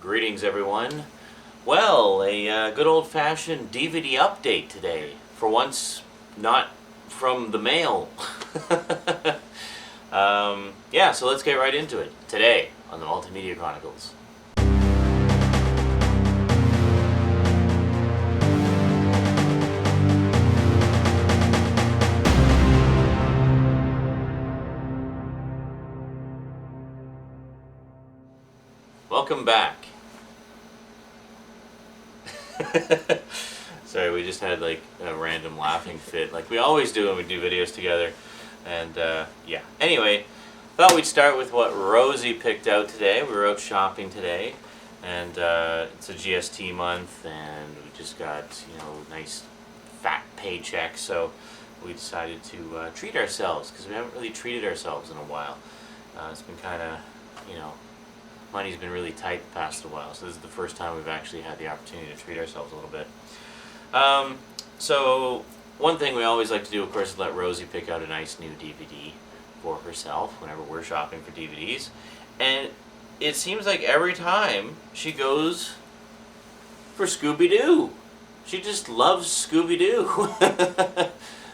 Greetings, everyone. Well, a good old-fashioned DVD update today. For once, not from the mail. Yeah, so let's get right into it. Today on the Multimedia Chronicles. Welcome back. Sorry, we just had like a random laughing fit, like we always do when we do videos together. And yeah, anyway, thought we'd start with what Rosie picked out today. We were out shopping today, and it's a GST month, and we just got, nice fat paycheck, so we decided to treat ourselves, because we haven't really treated ourselves in a while. It's been kind of, money's been really tight the past while, so this is the first time we've actually had the opportunity to treat ourselves a little bit. So one thing we always like to do, of course, is let Rosie pick out a nice new DVD for herself whenever we're shopping for DVDs. And it seems like every time she goes for Scooby Doo. She just loves Scooby Doo.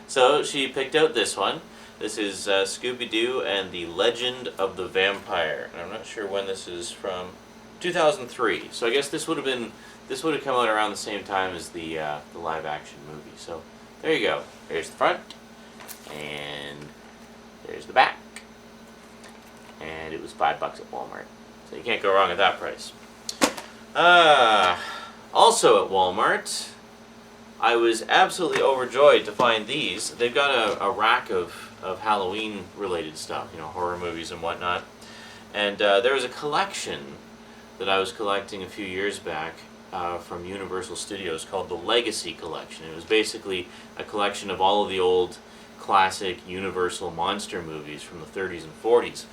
So she picked out this one. This is Scooby Doo and the Legend of the Vampire. And I'm not sure when this is from. 2003. So I guess this would have come out around the same time as the live action movie. So there you go. There's the front, and there's the back, and it was $5 at Walmart. So you can't go wrong at that price. Also at Walmart, I was absolutely overjoyed to find these. They've got a rack of Halloween related stuff, horror movies and whatnot. And there was a collection that I was collecting a few years back from Universal Studios called the Legacy Collection. It was basically a collection of all of the old classic Universal monster movies from the 30s and 40s.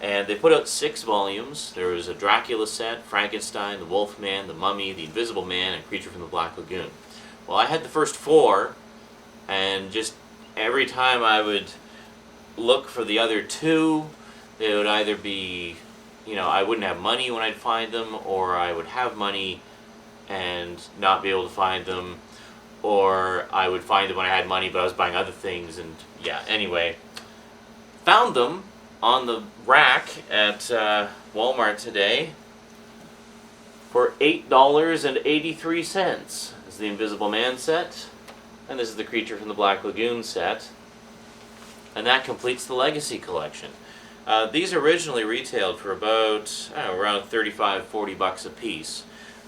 And they put out 6 volumes. There was a Dracula set, Frankenstein, the Wolfman, the Mummy, the Invisible Man, and Creature from the Black Lagoon. Well, I had the first 4, and just every time I would look for the other 2, they would either be, I wouldn't have money when I'd find them, or I would have money and not be able to find them, or I would find them when I had money but I was buying other things, and yeah, anyway. Found them on the rack at Walmart today for $8.83. This is the Invisible Man set, and this is the Creature from the Black Lagoon set, and that completes the Legacy Collection. These originally retailed for about, around $35-40 a piece.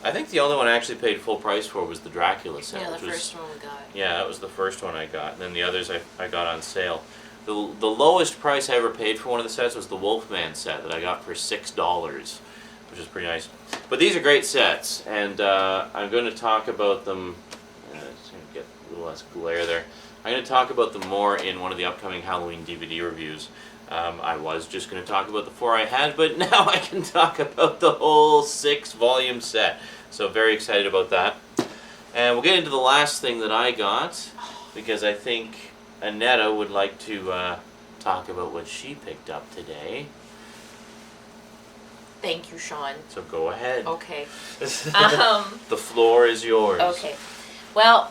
I think the only one I actually paid full price for was the Dracula set. Yeah, the first one we got. Yeah, that was the first one I got. And then the others I got on sale. The lowest price I ever paid for one of the sets was the Wolfman set that I got for $6, which is pretty nice. But these are great sets, and I'm going to talk about them. Just going to get a little less glare there. I'm going to talk about them more in one of the upcoming Halloween DVD reviews. I was just going to talk about the 4 I had, but now I can talk about the whole 6-volume set. So very excited about that. And we'll get into the last thing that I got, because I think Annetta would like to talk about what she picked up today. Thank you, Sean. So go ahead. Okay. The floor is yours. Okay. Well,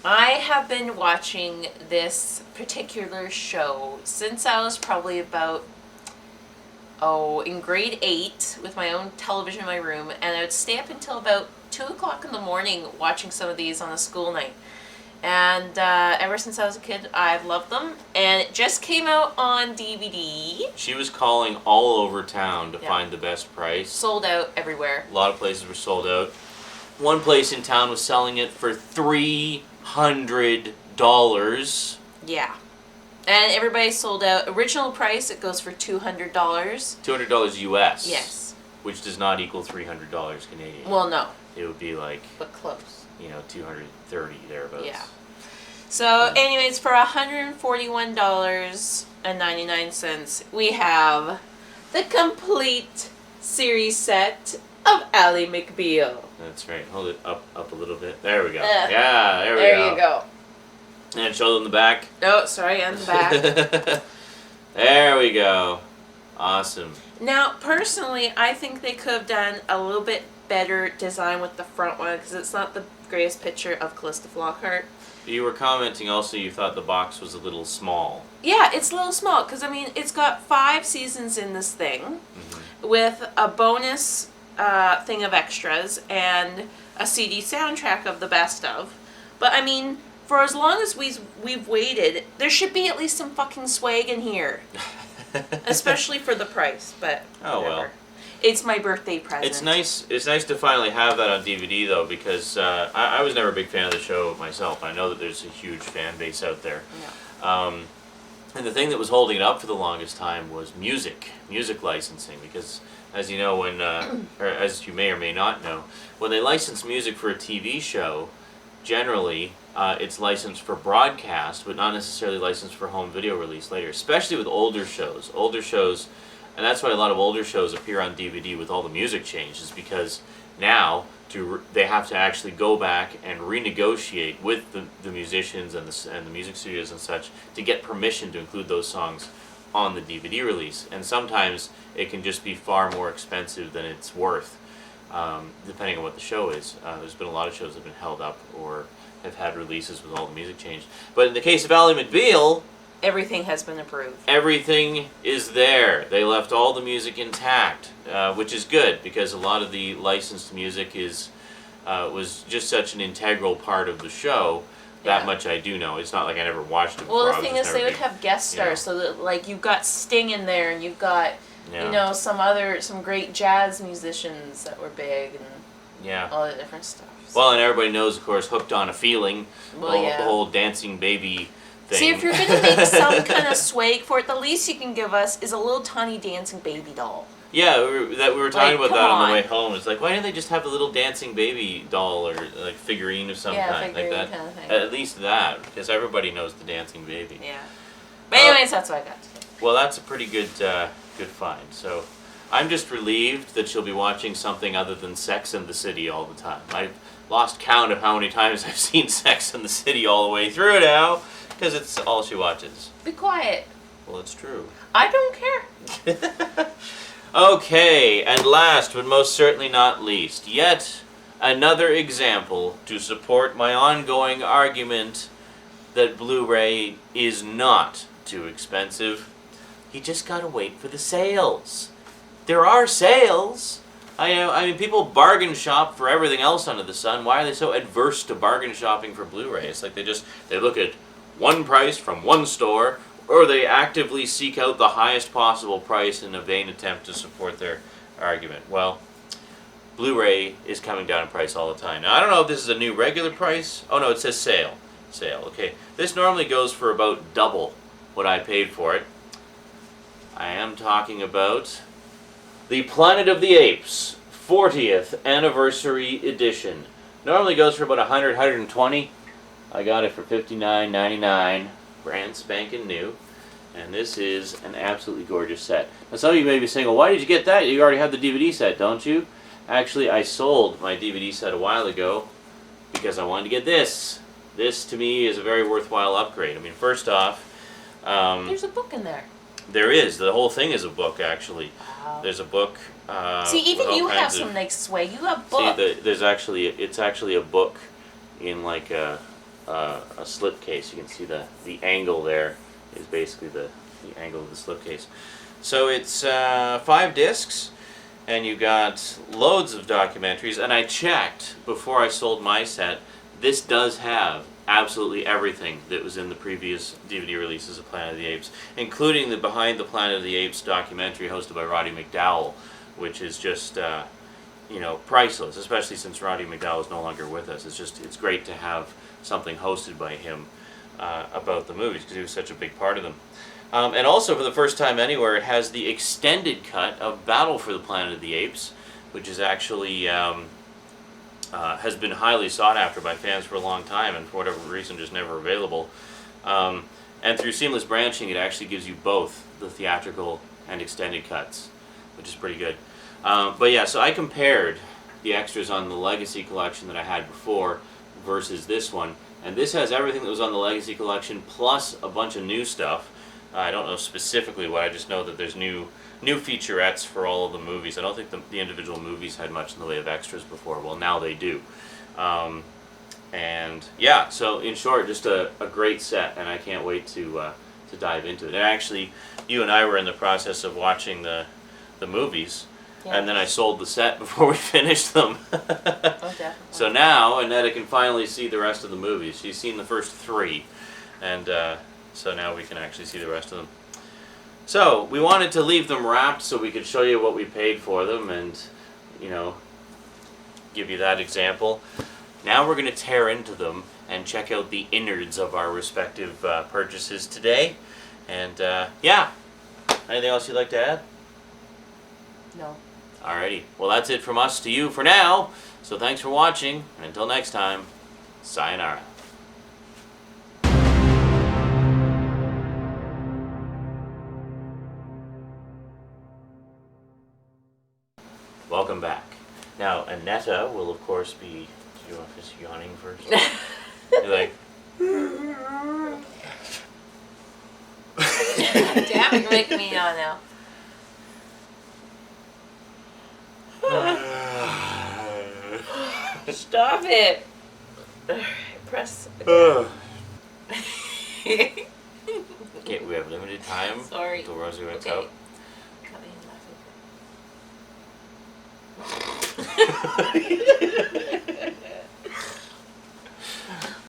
I have been watching this particular show since I was probably about, in grade 8 with my own television in my room, and I would stay up until about 2 o'clock in the morning watching some of these on a school night. And ever since I was a kid, I've loved them, and it just came out on DVD. She was calling all over town to find the best price. Sold out everywhere. A lot of places were sold out. One place in town was selling it for $300. Yeah. And everybody sold out. Original price, it goes for $200. $200 US. Yes. Which does not equal $300 Canadian. Well, no. It would be like, but close. 230 thereabouts. Yeah. So, anyways, for $141.99, we have the complete series set of Ally McBeal. That's right. Hold it up a little bit. There we go. Yeah, there we go. There you go. And show them the back. Oh, sorry, on the back. There we go. Awesome. Now, personally, I think they could have done a little bit better design with the front one because it's not the greatest picture of Callista Flockhart. You were commenting also you thought the box was a little small. Yeah, it's a little small because, I mean, it's got 5 seasons in this thing with a bonus thing of extras and a CD soundtrack of the best of. But, I mean, for as long as we've waited, there should be at least some fucking swag in here. Especially for the price, but oh whatever. well. It's my birthday present. It's nice. It's nice to finally have that on DVD though, because I was never a big fan of the show myself. I know that there's a huge fan base out there. Yeah. And the thing that was holding it up for the longest time was music licensing, because as you know, when or as you may or may not know, when they license music for a TV show, generally it's licensed for broadcast, but not necessarily licensed for home video release later, especially with older shows. And that's why a lot of older shows appear on DVD with all the music changes, because now they have to actually go back and renegotiate with the musicians and the music studios and such to get permission to include those songs on the DVD release. And sometimes it can just be far more expensive than it's worth, depending on what the show is. There's been a lot of shows that have been held up or have had releases with all the music changed. But in the case of Ally McBeal, everything has been approved. Everything is there. They left all the music intact, which is good because a lot of the licensed music was just such an integral part of the show. That Yeah. much I do know. It's not like I never watched it before. Well, the thing is, they would have guest stars, so that like you've got Sting in there, and you've got some great jazz musicians that were big, and all the different stuff. So. Well, and everybody knows, of course, "Hooked on a Feeling," the whole dancing baby thing. See, if you're going to make some kind of swag for it, the least you can give us is a little tiny dancing baby doll. Yeah, we were talking about that on the way on. home. It's like, why didn't they just have the little dancing baby doll or like figurine of some kind like that? Kind of thing. At least that, because everybody knows the dancing baby. Yeah. But anyways, that's what I got today. Well, that's a pretty good find. So I'm just relieved that she'll be watching something other than Sex and the City all the time. I've lost count of how many times I've seen Sex and the City all the way through now, because it's all she watches. Be quiet. Well, it's true. I don't care. Okay, and last but most certainly not least, yet another example to support my ongoing argument that Blu-ray is not too expensive. You just gotta wait for the sales. There are sales. I mean, people bargain shop for everything else under the sun. Why are they so adverse to bargain shopping for Blu-ray? It's like they look at one price from one store, or they actively seek out the highest possible price in a vain attempt to support their argument. Well, Blu-ray is coming down in price all the time. Now, I don't know if this is a new regular price. Oh no, it says sale. Sale, okay. This normally goes for about double what I paid for it. I am talking about the Planet of the Apes 40th Anniversary Edition. Normally goes for about $100, $120. I got it for $59.99. Brand spanking new, and this is an absolutely gorgeous set. Now some of you may be saying, well, why did you get that? You already have the DVD set, don't you? Actually, I sold my DVD set a while ago because I wanted to get this. This, to me, is a very worthwhile upgrade. I mean, first off... there's a book in there. There is. The whole thing is a book, actually. Wow. There's a book... See, even you have some nice swag. You have books. See, it's actually a book in like a slipcase. You can see the angle there is basically the angle of the slipcase. So it's 5 discs, and you got loads of documentaries. And I checked before I sold my set. This does have absolutely everything that was in the previous DVD releases of Planet of the Apes, including the Behind the Planet of the Apes documentary hosted by Roddy McDowall, which is just priceless, especially since Roddy McDowall is no longer with us. It's great to have something hosted by him about the movies, because he was such a big part of them. And also, for the first time anywhere, it has the extended cut of Battle for the Planet of the Apes, which is actually has been highly sought after by fans for a long time, and for whatever reason just never available. And through seamless branching, it actually gives you both the theatrical and extended cuts, which is pretty good. But yeah, so I compared the extras on the Legacy Collection that I had before versus this one, and this has everything that was on the Legacy Collection plus a bunch of new stuff. I don't know specifically what, I just know that there's new new featurettes for all of the movies. I don't think the individual movies had much in the way of extras before. Well, now they do. And yeah, so in short, just a great set, and I can't wait to dive into it. And actually, you and I were in the process of watching the movies, and then I sold the set before we finished them. Oh, definitely. So now Annetta can finally see the rest of the movies. She's seen the first 3, and so now we can actually see the rest of them. So we wanted to leave them wrapped so we could show you what we paid for them, and give you that example. Now we're going to tear into them and check out the innards of our respective purchases today. And yeah, anything else you'd like to add? No. Alrighty, well that's it from us to you for now. So thanks for watching, and until next time, sayonara. Welcome back. Now, Annetta will, of course, be... Do you want this yawning first? You're like... Damn, you're making me yawn now. Stop it. Press. Okay, we have limited time. Sorry. Until Rosie wakes Okay. up. Cut me in laughing.